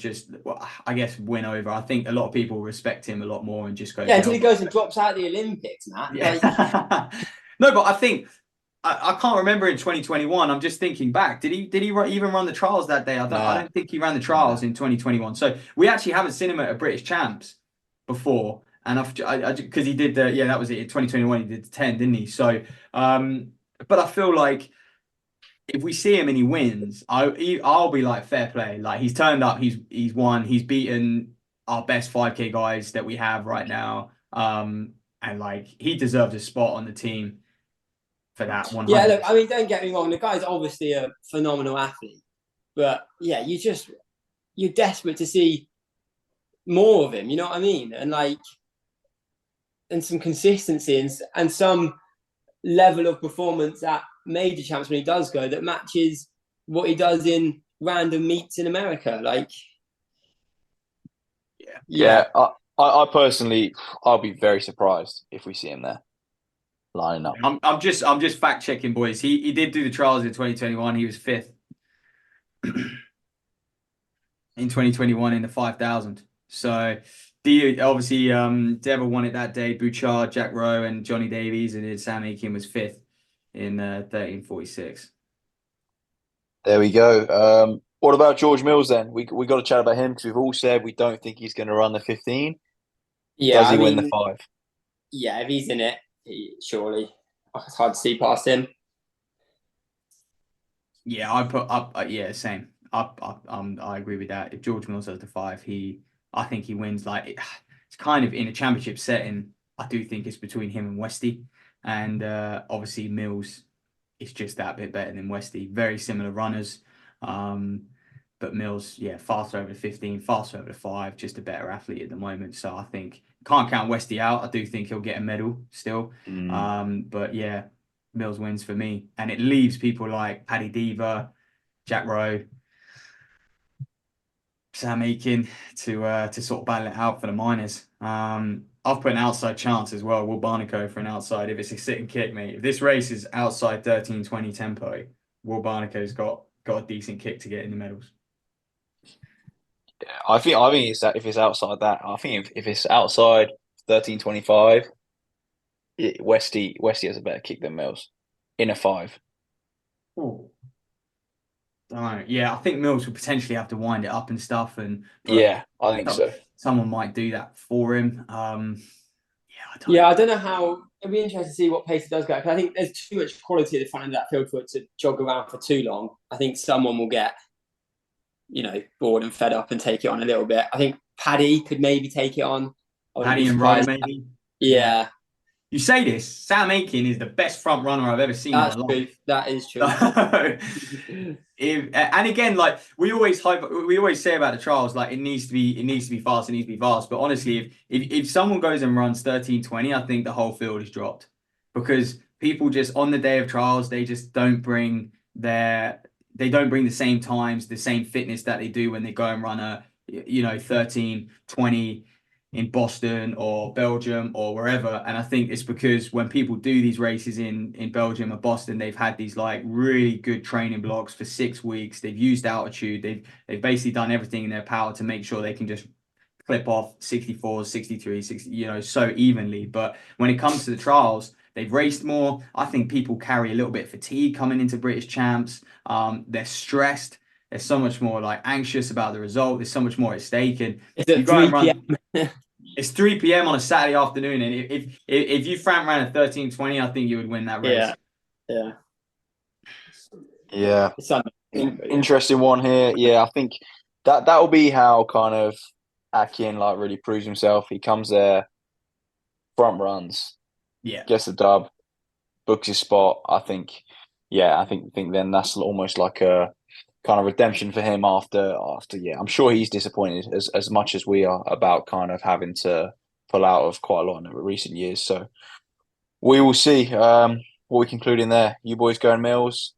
I guess win over. I think a lot of people respect him a lot more and just go. Yeah, until he goes and drops out the Olympics, Matt. Yeah. Like... No, but I think I can't remember in 2021. I'm just thinking back. Did he even run the trials that day? I don't think he ran the trials in 2021. So we actually haven't seen him at a British Champs before. And because he did that was it in 2021. He did the 10, didn't he? So, but I feel like if we see him and he wins, I'll be like fair play. Like he's turned up, he's won, he's beaten our best 5K guys that we have right now. And like he deserves a spot on the team for that one. Yeah, look, I mean, don't get me wrong, the guy's obviously a phenomenal athlete, but yeah, you're desperate to see more of him. You know what I mean? And like, and some consistency and some level of performance at major champs when he does go that matches what he does in random meets in America. Like, yeah. I personally, I'll be very surprised if we see him there lining up. I'm just fact checking, boys. He did do the trials in 2021. He was 5th in 2021 in the 5,000. So obviously Deborah won it that day. Bouchard, Jack Rowe, and Johnny Davies, and then Sam Aiken was 5th in 13:46. There we go. What about George Mills then? We got to chat about him because we've all said we don't think he's going to run the 15. Yeah, does he win the 5? Yeah, if he's in it, surely it's hard to see past him. Yeah, I put up. Yeah, same. I agree with that. If George Mills does the 5, I think he wins. Like it's kind of in a championship setting. I do think it's between him and Westy, and obviously Mills is just that bit better than Westy. Very similar runners. But Mills, yeah, faster over the 15, faster over the 5, just a better athlete at the moment. So I think can't count Westy out. I do think he'll get a medal still. But yeah, Mills wins for me. And it leaves people like Paddy Diva, Jack Rowe, Sam Aiken to sort of battle it out for the minors. I've put an outside chance as well. Will Barnico for an outside if it's a sit and kick, mate. If this race is outside 13:20 tempo, Will Barnico's got a decent kick to get in the medals. Yeah, I think it's that if it's outside that, I think if it's outside 13:25, Westy has a better kick than Mills in a 5. Oh. Yeah, I think Mills would potentially have to wind it up and stuff, but yeah, I think so. Someone might do that for him. I don't know how. It'd be interesting to see what pace it does go. Because I think there's too much quality at the front of that field for it to jog around for too long. I think someone will get, bored and fed up and take it on a little bit. I think Paddy could maybe take it on. Paddy and Ryan, maybe. Yeah. You say this, Sam Aiken is the best front runner I've ever seen in my life. That is true. And again, like we always say about the trials, like it needs to be fast, But honestly, if someone goes and runs 13:20, I think the whole field is dropped because people just on the day of trials they just don't bring the same times, the same fitness that they do when they go and run a 13:20 in Boston or Belgium or wherever. And I think it's because when people do these races in Belgium or Boston, they've had these like really good training blocks for 6 weeks. They've used altitude. They've basically done everything in their power to make sure they can just clip off 64, 63, 60, so evenly. But when it comes to the trials, they've raced more. I think people carry a little bit of fatigue coming into British champs. They're stressed. They're so much more like anxious about the result. There's so much more at stake. And it's at 3 p.m. It's 3 p.m. on a Saturday afternoon, and if you Frank ran at 13:20, I think you would win that race. Yeah. Interesting one here. Yeah, I think that will be how kind of Akin like really proves himself. He comes there, front runs, gets the dub, books his spot. I think then that's almost like a kind of redemption for him after I'm sure he's disappointed as much as we are about kind of having to pull out of quite a lot in the recent years. So we will see what we conclude in there. You boys going Mills?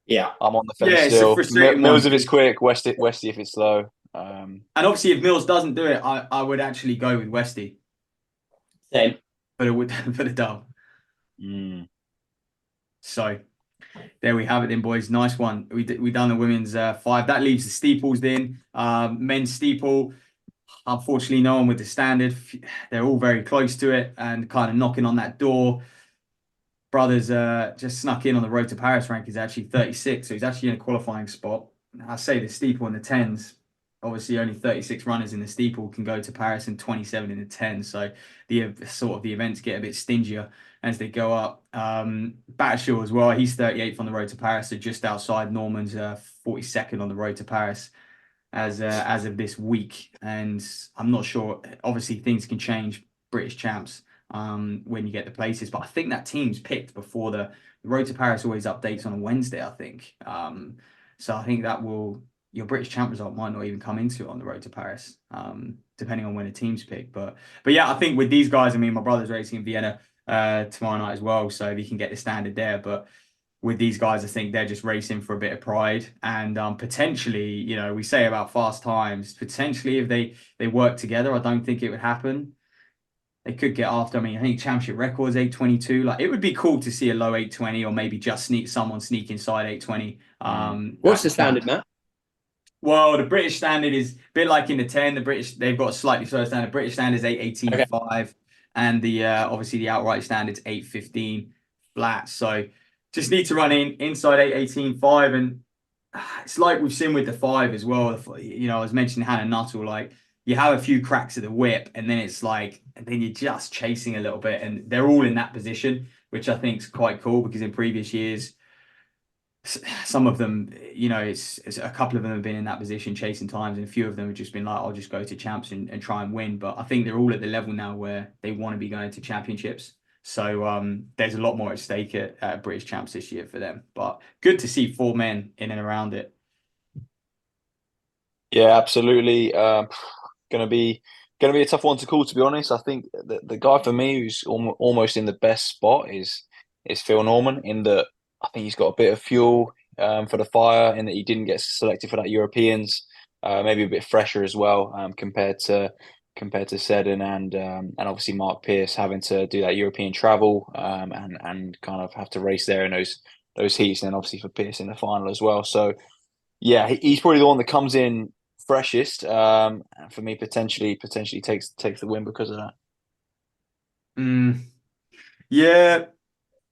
Yeah, I'm on the fence still. Mills if it's quick, Westy if it's slow. And obviously if Mills doesn't do it, I would actually go with Westy. Same. For the dub. So there we have it then, boys. Nice one. We done the women's 5. That leaves the steeples then. Men's steeple. Unfortunately, no one with the standard. They're all very close to it and kind of knocking on that door. Brothers just snuck in on the road to Paris rank is actually 36, so he's actually in a qualifying spot. I say the steeple and the 10s. Obviously, only 36 runners in the steeple can go to Paris and 27 in the 10. So the events get a bit stingier as they go up. Battershaw as well. He's 38th on the road to Paris, so just outside Norman's 42nd on the road to Paris as of this week. And I'm not sure. Obviously, things can change. British champs when you get the places, but I think that team's picked before the road to Paris always updates on a Wednesday. I think so. I think that your British champ result might not even come into it on the road to Paris, depending on when a team's picked. But yeah, I think with these guys, I mean, my brother's racing in Vienna tomorrow night as well, so he can get the standard there. But with these guys, I think they're just racing for a bit of pride and potentially, we say about fast times, potentially if they work together, I don't think it would happen. They could get after. I mean, I think championship records 8:22. Like it would be cool to see a low 8:20 or maybe just sneak inside 8:20. What's the standard, Matt? Well, the British standard is a bit like in the 10. The British, they've got a slightly slower standard. British standard is 8:18.5, and the obviously the outright standard's 8:15 flat. So just need to run inside 8:18.5, and it's like we've seen with the 5 as well. I was mentioning Hannah Nuttall, like you have a few cracks of the whip, and then it's like, and then you're just chasing a little bit, and they're all in that position, which I think is quite cool because in previous years, some of them, it's a couple of them have been in that position chasing times, and a few of them have just been like, I'll just go to champs and try and win. But I think they're all at the level now where they want to be going to championships. So there's a lot more at stake at British champs this year for them. But good to see 4 men in and around it. Yeah, absolutely. Gonna be a tough one to call, to be honest. I think the guy for me who's almost in the best spot is Phil Norman, in that I think he's got a bit of fuel for the fire, in that he didn't get selected for that Europeans. Maybe a bit fresher as well, compared to Seddon and obviously Mark Pierce having to do that European travel, and kind of have to race there in those heats, and then obviously for Pierce in the final as well. So yeah, he's probably the one that comes in freshest. And for me, potentially takes the win because of that. Yeah,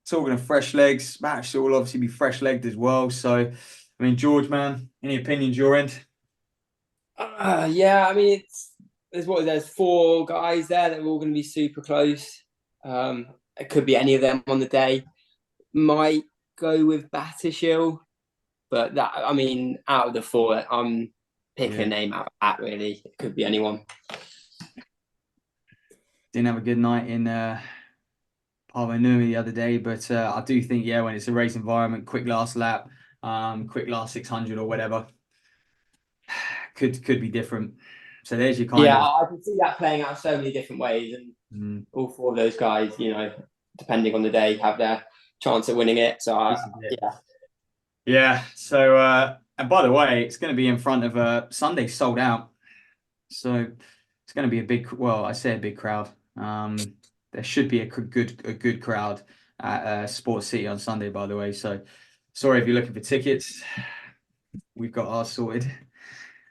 talking of fresh legs, Matt will obviously be fresh legged as well. So, I mean, George, man, any opinions your end? Yeah, I mean, there's four guys there that are all going to be super close. It could be any of them on the day. Might go with Battershill, but that, I mean, out of the four, I'm picking a name out of that, really. It could be anyone. Didn't have a good night in Parvanumi the other day, but I do think, yeah, when it's a race environment, quick last lap, quick last 600 or whatever, could be different. So there's your kind of. I can see that playing out so many different ways, and all four of those guys, depending on the day, have their chance at winning it. So Yeah. So and by the way, it's going to be in front of Sunday sold out. So it's going to be a big. Well, I say a big crowd. There should be a good crowd at Sports City on Sunday, by the way. So sorry if you're looking for tickets. We've got ours sorted.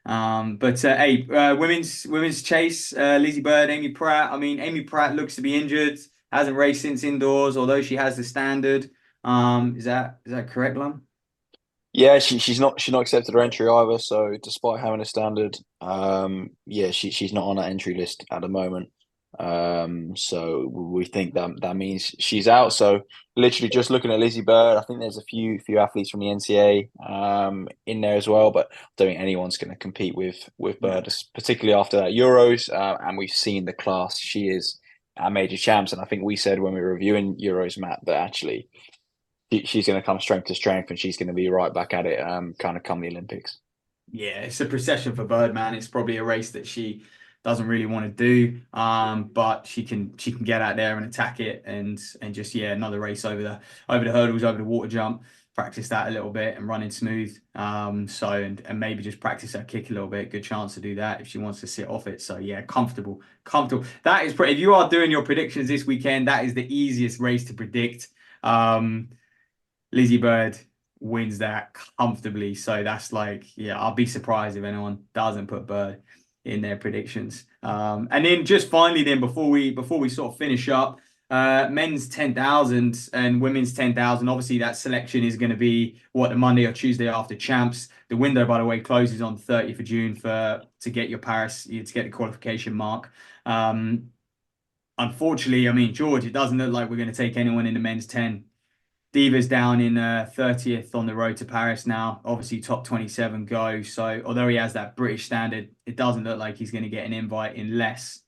But hey, women's chase, Lizzie Bird, Amy Pratt. I mean, Amy Pratt looks to be injured, hasn't raced since indoors, although she has the standard. Is that correct, Lum? Yeah, she's not accepted her entry either. So despite having a standard, she's not on that entry list at the moment. So we think that means she's out. So literally just looking at Lizzie Bird, I think there's a few athletes from the NCA in there as well, but I don't think anyone's going to compete with Bird, particularly after that Euros. And we've seen the class she is at major champs, and I think we said when we were reviewing Euros, Matt, that actually she's going to come strength to strength, and she's going to be right back at it, kind of come the Olympics. Yeah, it's a procession for Bird, man. It's probably a race that she doesn't really want to do, but she can get out there and attack it, and just another race over the hurdles, over the water jump. Practice that a little bit and running smooth. And maybe just practice her kick a little bit. Good chance to do that if she wants to sit off it. So yeah, comfortable. That is if you are doing your predictions this weekend, that is the easiest race to predict. Lizzie Bird wins that comfortably. So that's I'll be surprised if anyone doesn't put Bird in their predictions. And then just finally, before we sort of finish up, men's 10,000 and women's 10,000. Obviously, that selection is going to be the Monday or Tuesday after champs. The window, by the way, closes on 30th of June to get your Paris, to get the qualification mark. Unfortunately, I mean, George, it doesn't look like we're going to take anyone in the men's 10. Diva's down in 30th on the road to Paris now. Obviously, top 27 go. So although he has that British standard, it doesn't look like he's going to get an invite unless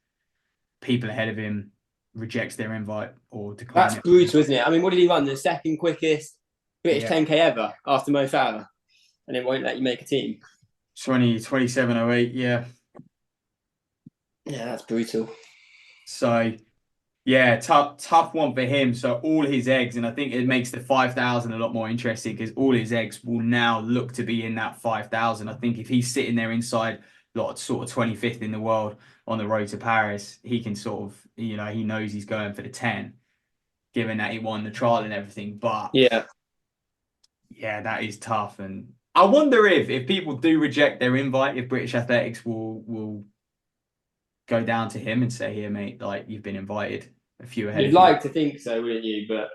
people ahead of him rejects their invite or decline it. That's brutal, isn't it? I mean, what did he run? The second quickest British 10K ever after Mo Farah, and it won't let you make a team. 27:08, yeah. Yeah, that's brutal. So yeah, tough one for him. So all his eggs, and I think it makes the 5,000 a lot more interesting because all his eggs will now look to be in that 5,000. I think if he's sitting there inside, sort of 25th in the world on the road to Paris, he can sort of, he knows he's going for the 10, given that he won the trial and everything. But yeah, that is tough. And I wonder if people do reject their invite, if British Athletics will go down to him and say, here, mate, you've been invited a few ahead. You'd like to think so, wouldn't you? But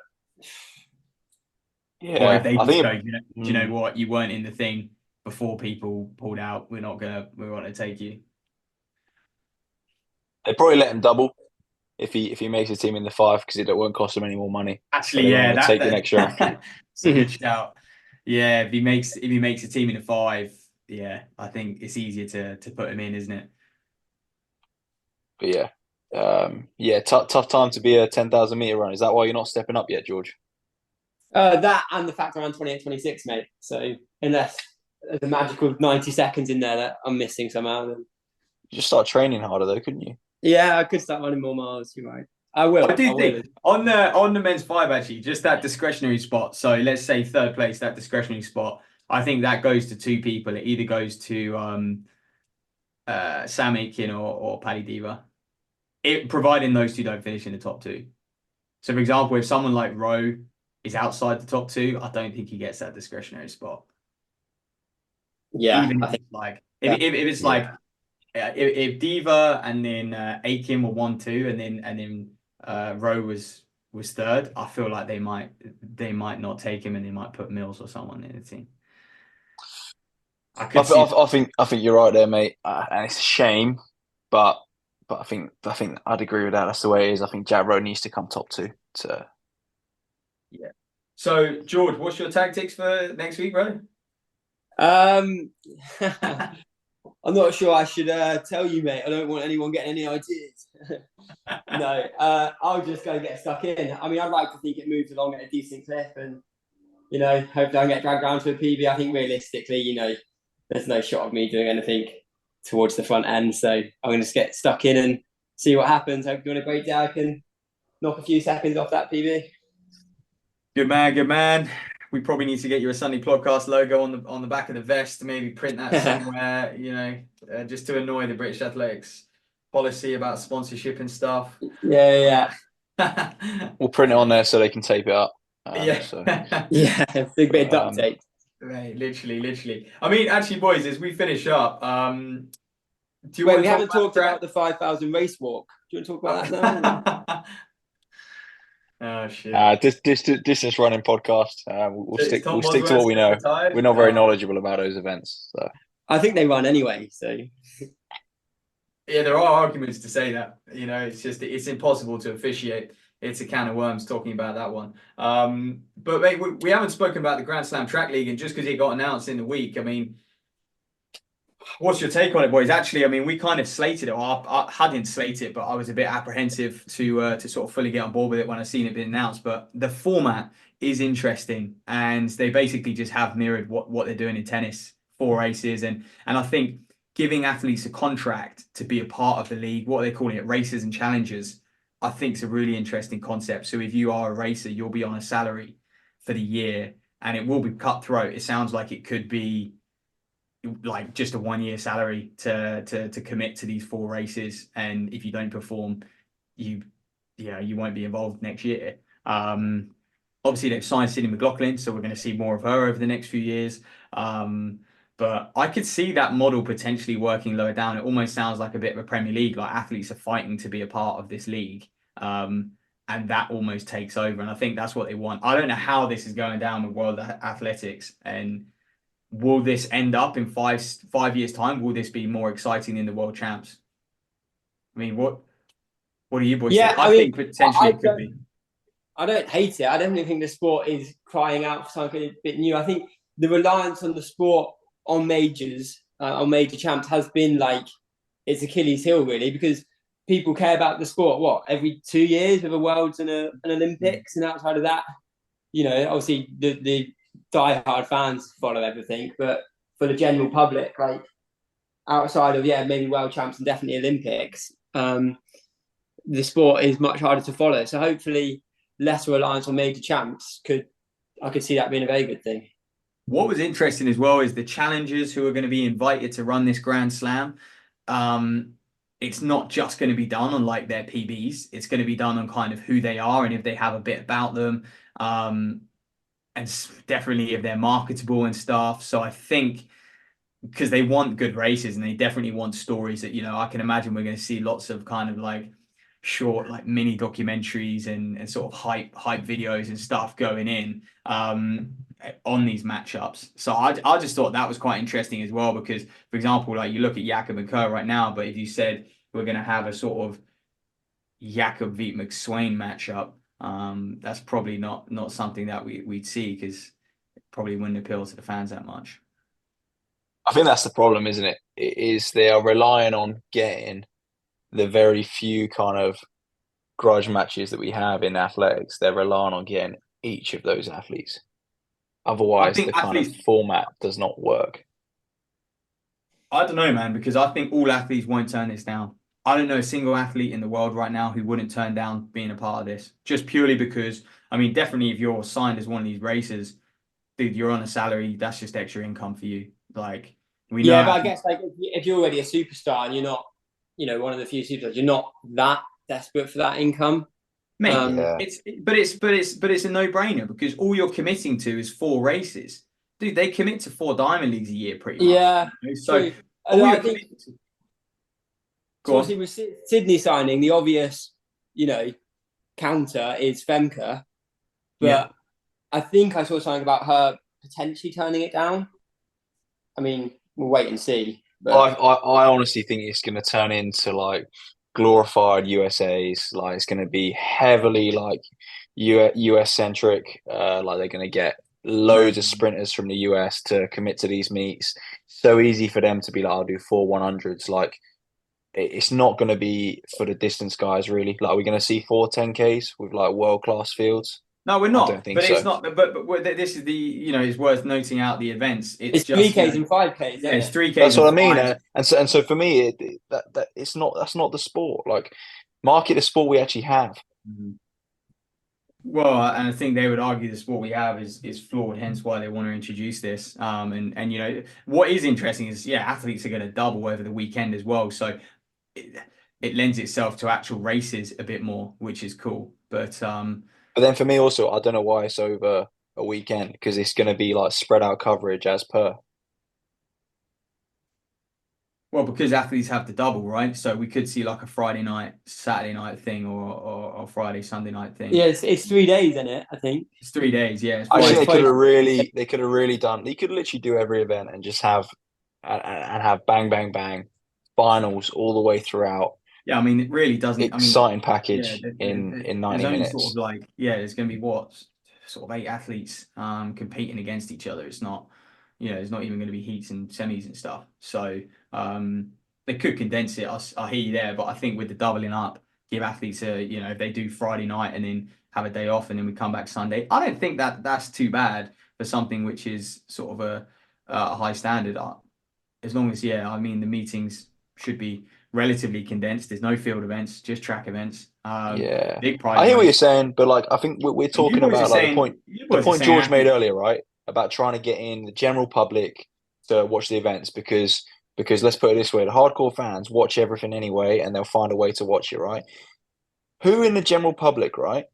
or if they just go, do you know what? You weren't in the thing before people pulled out. We want to take you. They probably let him double if he makes a team in the 5 because it won't cost him any more money. Actually, take an extra athlete. It's a good shout. Yeah, if he makes a team in the 5, I think it's easier to put him in, isn't it? But tough time to be a 10,000 meter runner. Is that why you're not stepping up yet, George? That and the fact around 28, 26, mate. So unless there's a magical 90 seconds in there that I'm missing somehow. Then. You just start training harder though, couldn't you? Yeah, I could start running more miles. You're right. I will. I do will. think on the men's 5 actually, just that discretionary spot. So let's say third place, that discretionary spot. I think that goes to 2 people. It either goes to Sam Aitken or Paddy Diva. Providing those 2 don't finish in the top 2. So for example, if someone like Rowe is outside the top 2, I don't think he gets that discretionary spot. Yeah, even if it's like if it's like if Diva and then Aitken were 1, 2, and then Rowe was third, I feel like they might not take him and they might put Mills or someone in the team. I think you're right there, mate, and it's a shame, but I think I'd agree with that. That's the way it is. I think Jack Rowe needs to come top 2. Yeah. So George, what's your tactics for next week, bro? I'm not sure I should tell you, mate. I don't want anyone getting any ideas. No, I'll just go get stuck in. I mean, I'd like to think it moves along at a decent clip and, hope I don't get dragged down to a PB. I think realistically, there's no shot of me doing anything towards the front end. So I'm going to just get stuck in and see what happens. Hope you're on a great day. I can knock a few seconds off that PB. Good man. We probably need to get you a Sunday podcast logo on the back of the vest. Maybe print that somewhere. Just to annoy the British Athletics policy about sponsorship and stuff. Yeah. We'll print it on there so they can tape it up. Yeah, big bit of duct tape. Right, literally. I mean, actually, boys, as we finish up, we haven't talked about the 5,000 race walk. Do you want to talk about that now? Oh shit! Distance running podcast. We'll stick to what we know. We're not very knowledgeable about those events, so I think they run anyway. So yeah, there are arguments to say that. It's impossible to officiate. It's a can of worms talking about that one. But mate, we haven't spoken about the Grand Slam Track League, and just because it got announced in the week, I mean, what's your take on it, boys? Actually, I mean, we kind of slated it. Or I hadn't slated it, but I was a bit apprehensive to sort of fully get on board with it when I seen it being announced. But the format is interesting, and they basically just have mirrored what they're doing in tennis, 4 races, and I think giving athletes a contract to be a part of the league, what they're calling it, races and challengers, I think is a really interesting concept. So if you are a racer, you'll be on a salary for the year, and it will be cutthroat. It sounds like it could be like just a 1-year salary to commit to these 4 races, and if you don't perform, you won't be involved next year. Obviously they've signed Sydney McLaughlin, so we're going to see more of her over the next few years. But I could see that model potentially working lower down. It almost sounds like a bit of a Premier League, like athletes are fighting to be a part of this league, and that almost takes over. And I think that's what they want. I don't know how this is going down with World Athletics, and will this end up in 5 years' time? Will this be more exciting than the World Champs? I mean, what do you boys think? I think potentially it could be. I don't hate it. I definitely think the sport is crying out for something a bit new. I think the reliance on the sport on majors, on major champs, has been like its Achilles heel, really, because people care about the sport, every 2 years with a Worlds and an Olympics, and outside of that, obviously the die-hard fans follow everything, but for the general public, like outside of maybe World Champs and definitely Olympics, the sport is much harder to follow. So hopefully less reliance on major champs I could see that being a very good thing. What was interesting as well is the challengers who are going to be invited to run this Grand Slam. It's not just going to be done on like their PBs. It's going to be done on kind of who they are and if they have a bit about them. And definitely if they're marketable and stuff. So I think because they want good races and they definitely want stories that, I can imagine we're going to see lots of kind of like short, like mini documentaries and sort of hype videos and stuff going in on these matchups. So I just thought that was quite interesting as well, because, for example, like you look at Jakob and Kerr right now, but if you said we're going to have a sort of Jakob v McSwain matchup, that's probably not something that we'd see, because it probably wouldn't appeal to the fans that much. I think that's the problem, isn't it? It is they are relying on getting the very few kind of grudge matches that we have in athletics. They're relying on getting each of those athletes. Otherwise, the kind of format does not work. I don't know, man, because I think all athletes won't turn this down. I don't know a single athlete in the world right now who wouldn't turn down being a part of this, just purely because, I mean, definitely if you're signed as one of these racers, dude, you're on a salary, that's just extra income for you. Like, we know. Yeah, but I guess like if you're already a superstar and you're not, one of the few superstars, you're not that desperate for that income. Mate, Yeah. it's a no-brainer because all you're committing to is 4 races. Dude, they commit to 4 Diamond Leagues a year pretty much. Yeah, So true. all I you're think committing to. so Go obviously on. with Sydney signing, the obvious, counter is Femke, Yeah. but I think I saw something about her potentially turning it down. I mean, we'll wait and see. But I honestly think it's going to turn into like glorified USAs. Like it's going to be heavily like US centric. Like they're going to get loads of sprinters from the US to commit to these meets. So easy for them to be like, I'll do 4 100s. Like it's not going to be for the distance guys really. Like we're going to see 4 10Ks with like world class fields. No, we're I don't not. think But it's so. not. But this is the. It's worth noting out the events. It's it's just 3Ks and 5Ks, yeah, isn't it's it? 3Ks That's and what I mean, fives. and so for me, that it's not that's not the sport. Like, market the sport we actually have. Well, and I think they would argue the sport we have is flawed, hence why they want to introduce this. And what is interesting is athletes are going to double over the weekend as well, so it, it lends itself to actual races a bit more, which is cool. But then for me also, I don't know why it's over a weekend because it's going to be like spread out coverage as per. Well, because athletes have the double, right? So we could see like a Friday night, Saturday night thing, or Friday, Sunday night thing. Yeah, it's 3 days, isn't it? I think. It's 3 days, yeah. It's I Well, think Friday. it's they could have really done. They could literally do every event and just have and have bang bang bang finals all the way throughout. Yeah, I mean, it really doesn't. I mean, Exciting yeah, package in there's 90 only sort of minutes. like, there's going to be what, sort of 8 athletes competing against each other. It's not, it's not even going to be heats and semis and stuff. So they could condense it. I hear you there, but I think with the doubling up, give athletes if they do Friday night and then have a day off and then we come back Sunday. I don't think that that's too bad for something which is sort of a high standard. As long as, I mean, the meetings should be relatively condensed. There's no field events, just track events. Yeah, Big prize I hear what money. you're saying, but like I think we're And you talking boys are about like saying, you the boys are point saying George made athletes. earlier, right? About trying to get in the general public to watch the events because let's put it this way, the hardcore fans watch everything anyway, and they'll find a way to watch it, right? Who in the general public, right,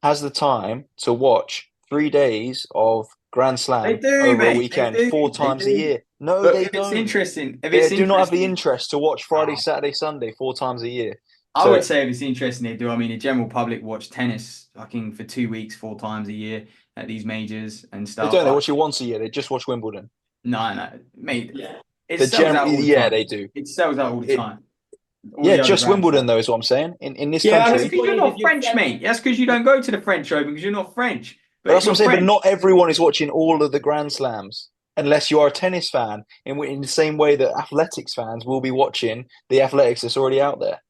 has the time to watch 3 days of Grand They Slam do, over a mate. They weekend do. four They times a do. year? No, But they don't. if They it's do not have the interesting, interest to watch Friday, Saturday, Sunday 4 times a year. I would So say if it's interesting, they do. I mean, the general public watch tennis fucking for 2 weeks, 4 times a year at these majors and they stuff. don't. They watch it once a year. They just watch Wimbledon. No, no, mate. Yeah. It The sells general, out all the yeah, time. they do. It sells out all the It, time. All yeah, the other just Grand Wimbledon Slams. though is what I'm saying. In this Yeah, I That's think country, because the you're point is not if you're French, mate. That's because you don't go to the French Open because you're not French. but But if that's what I'm you're saying. But French, not everyone is watching all of the Grand Slams, unless you are a tennis fan. In the same way that athletics fans will be watching the athletics that's already out there.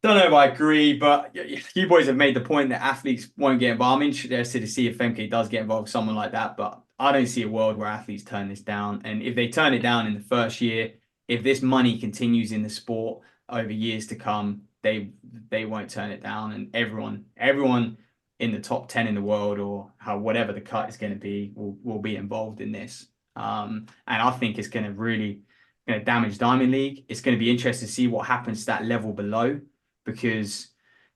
don't know if I agree, but you boys have made the point that athletes won't get involved. I'm interested to see if Femke does get involved with someone like that, but I don't see a world where athletes turn this down. And if they turn it down in the first year, if this money continues in the sport over years to come, they won't turn it down. And everyone in the top 10 in the world or whatever the cut is going to be will be involved in this. And I think it's going to damage Diamond League. It's going to be interesting to see what happens to that level below because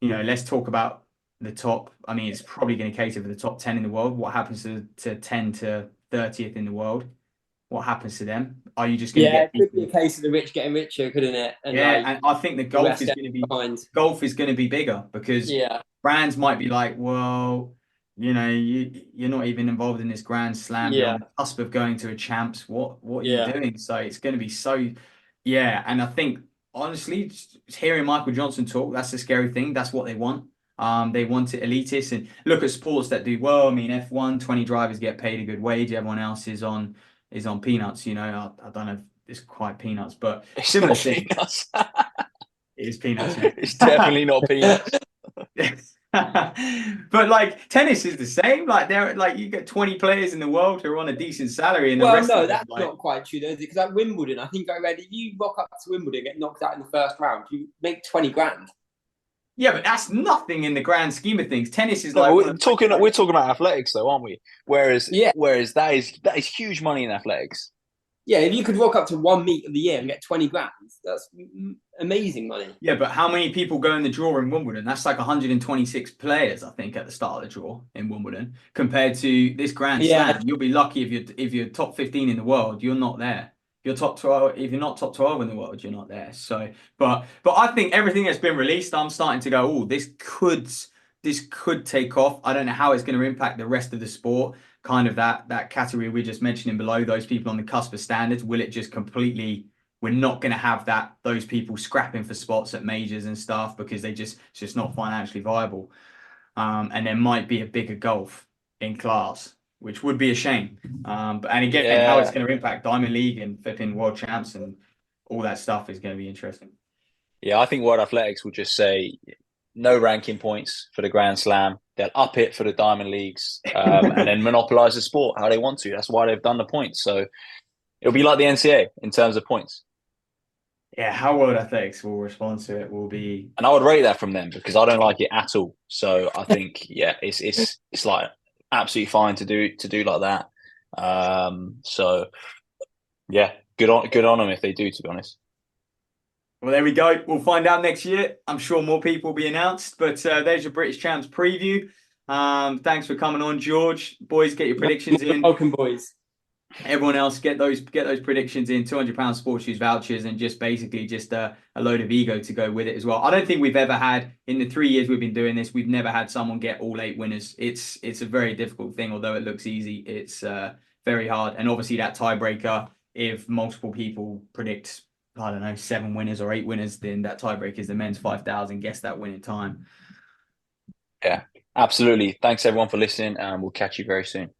let's talk about the top. I mean, it's probably going to cater for the top 10 in the world. What happens to 10 to 30th in the world? What happens to them? Are you just going to Yeah, get it could be people? a case of the rich getting richer, couldn't it? And And I think the the rest getting behind. golf is going to be bigger because Yeah, brands might be like, well, you're not even involved in this Grand Slam. You're yeah, on the cusp of going to a champs. What are you yeah. doing? So it's going to be so, yeah. And I think honestly, just hearing Michael Johnson talk, that's the scary thing. That's what they want. They want it elitist and look at sports that do well. I mean, F1, 20 drivers get paid a good wage. Everyone else is on peanuts. I don't know if it's quite peanuts, but It's similar not thing. peanuts. It is peanuts, mate. It's definitely not peanuts. But like tennis is the same. Like there, like you get 20 players in the world who are on a decent salary, and the Well, rest no, of them that's like not quite true, though, is it? Because at Wimbledon, I think I read if you rock up to Wimbledon and get knocked out in the first round, you make 20 grand. yeah, but that's nothing in the grand scheme of things. Tennis is No, like but one of we're talking about athletics though, aren't we? Whereas Yeah. that is huge money in athletics. Yeah, if you could rock up to one meet of the year and get 20 grand, that's amazing money. yeah, but how many people go in the draw in Wimbledon? That's like 126 players, I think, at the start of the draw in Wimbledon. Compared to this Grand Yeah, Slam, you'll be lucky if you're top 15 in the world, you're not there. If you're top 12, if you're not top 12 in the world, you're not there. So, but I think everything that's been released, I'm starting to go, oh, this could take off. I don't know how it's going to impact the rest of the sport. Kind of that category we're just mentioning below, those people on the cusp of standards. Will it just completely we're not going to have those people scrapping for spots at majors and stuff because it's just not financially viable. And there might be a bigger gulf in class, which would be a shame. And again, how it's Yeah, going to impact Diamond League and flipping world champs and all that stuff is going to be interesting. yeah. I think World Athletics will just say no ranking points for the Grand Slam. They'll up it for the Diamond Leagues, and then monopolize the sport how they want to. That's why they've done the points. So it'll be like the NCAA in terms of points. Yeah, how World Athletics will respond to it will be. And I would rate that from them because I don't like it at all. So I think it's like absolutely fine to do like that. So yeah, good on them if they do. To be honest. Well, there we go. We'll find out next year. I'm sure more people will be announced. But there's your British Champs preview. Thanks for coming on, George. Boys, get your predictions in. welcome, boys. Everyone else, get those predictions in. £200 sports shoes vouchers, and just basically just a load of ego to go with it as well. I don't think we've ever had in the 3 years we've been doing this. We've never had someone get all 8 winners. It's a very difficult thing. Although it looks easy, it's very hard. And obviously that tiebreaker, if multiple people predict, I don't know, 7 winners or 8 winners, then that tiebreaker is the men's 5,000. Guess that winning time. Yeah, absolutely. Thanks everyone for listening, and we'll catch you very soon.